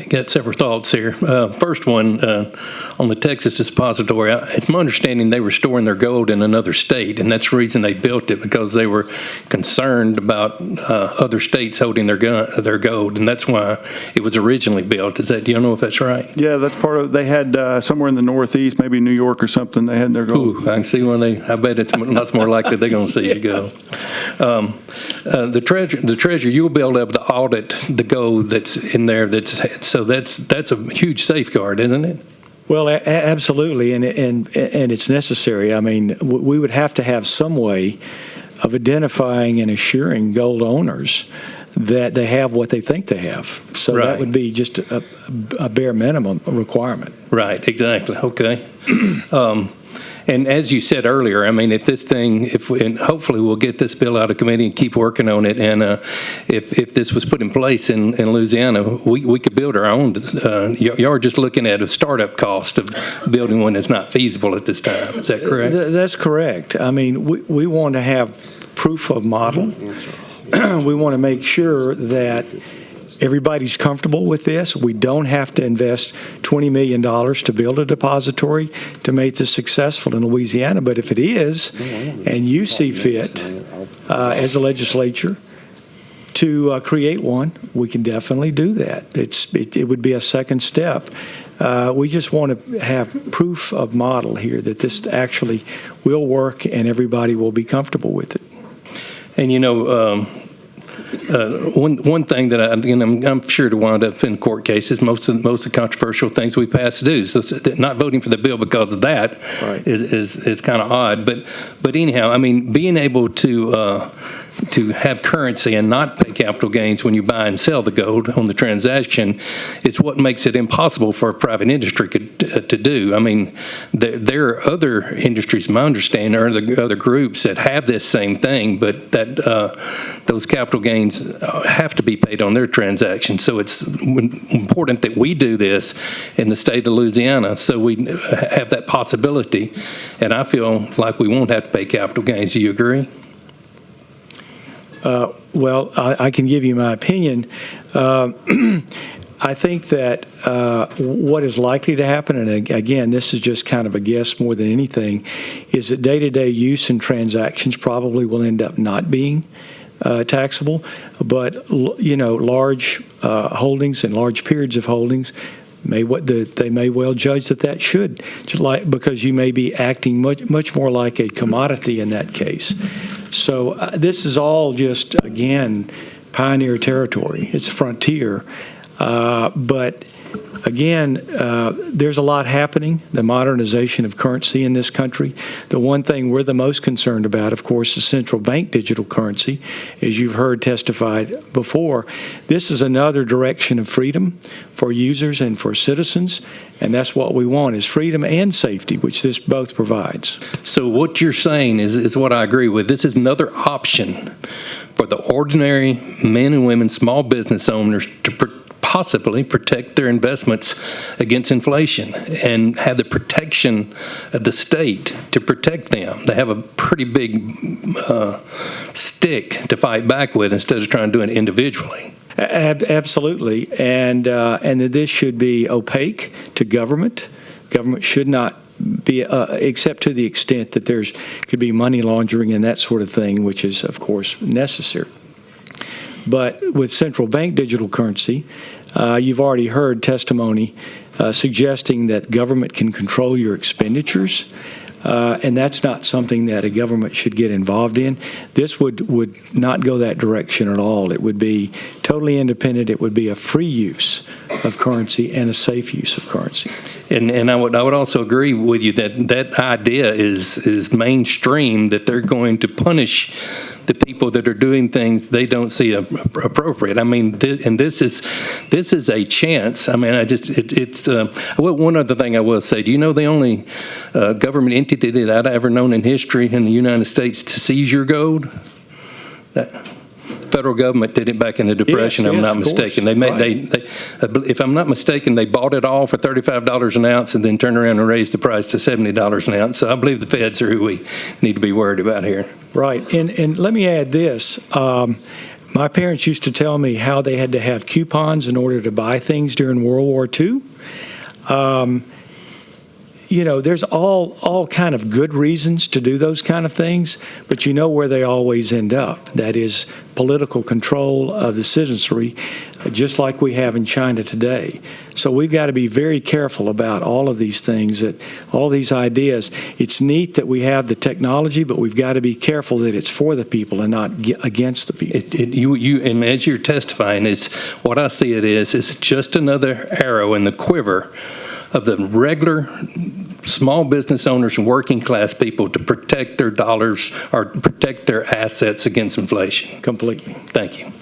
Got several thoughts here. First one, on the Texas depository, it's my understanding they were storing their gold in another state, and that's the reason they built it, because they were concerned about other states holding their gold, and that's why it was originally built. Do you know if that's right? Yeah, that's part of. They had somewhere in the Northeast, maybe New York or something. They had their gold. Ooh, I can see I bet it's lots more likely they're going to see you go. The treasurer, you'll be able to audit the gold that's in there. So that's a huge safeguard, isn't it? Well, absolutely, and it's necessary. I mean, we would have to have some way of identifying and assuring gold owners that they have what they think they have. So Right. That would be just a bare minimum requirement. Right, exactly. Okay. And as you said earlier, I mean, and hopefully we'll get this bill out of committee and keep working on it. And if this was put in place in Louisiana, we could build our own. You're just looking at a startup cost of building one that's not feasible at this time. Is that correct? That's correct. I mean, we want to have proof of model. We want to make sure that everybody's comfortable with this. We don't have to invest $20 million to build a depository to make this successful in Louisiana. But if it is, and you see fit as a legislature to create one, we can definitely do that. It would be a second step. We just want to have proof of model here that this actually will work and everybody will be comfortable with it. And one thing that I'm sure to wind up in court cases, most of the controversial things we pass do. So not voting for the bill because of that Right. is kind of odd. But anyhow, I mean, being able to have currency and not pay capital gains when you buy and sell the gold on the transaction is what makes it impossible for a private industry to do. I mean, there are other industries, my understanding, or other groups that have this same thing, but that those capital gains have to be paid on their transactions. So it's important that we do this in the state of Louisiana so we have that possibility. And I feel like we won't have to pay capital gains. Do you agree? Well, I can give you my opinion. I think that what is likely to happen, and again, this is just kind of a guess more than anything, is that day-to-day use and transactions probably will end up not being taxable. But, large holdings and large periods of holdings, they may well judge that should, because you may be acting much more like a commodity in that case. So this is all just, again, pioneer territory. It's a frontier. But again, there's a lot happening, the modernization of currency in this country. The one thing we're the most concerned about, of course, is central bank digital currency. As you've heard testified before, this is another direction of freedom for users and for citizens, and that's what we want, is freedom and safety, which this both provides. So what you're saying is what I agree with. This is another option for the ordinary men and women, small business owners, to possibly protect their investments against inflation and have the protection of the state to protect them. They have a pretty big stick to fight back with instead of trying to do it individually. Absolutely, and that this should be opaque to government. Government should not be, except to the extent that could be money laundering and that sort of thing, which is, of course, necessary. But with central bank digital currency, you've already heard testimony suggesting that government can control your expenditures, and that's not something that a government should get involved in. This would not go that direction at all. It would be totally independent. It would be a free use of currency and a safe use of currency. And I would also agree with you that idea is mainstream, that they're going to punish the people that are doing things they don't see appropriate. I mean, and this is a chance. I mean, one other thing I will say. Do you know the only government entity that I've ever known in history in the United States to seize your gold? That federal government did it back in the Depression. Yes, I'm not mistaken. They made right. if I'm not mistaken, they bought it all for $35 an ounce and then turned around and raised the price to $70 an ounce. So I believe the feds are who we need to be worried about here. Right, and let me add this. My parents used to tell me how they had to have coupons in order to buy things during World War II. There's all kind of good reasons to do those kind of things, but you know where they always end up. That is political control of the citizenry, just like we have in China today. So we've got to be very careful about all of these things, all these ideas. It's neat that we have the technology, but we've got to be careful that it's for the people and not against the people. And as you're testifying, it's what I see it is just another arrow in the quiver of the regular small business owners and working class people to protect their dollars or protect their assets against inflation. Completely. Thank you.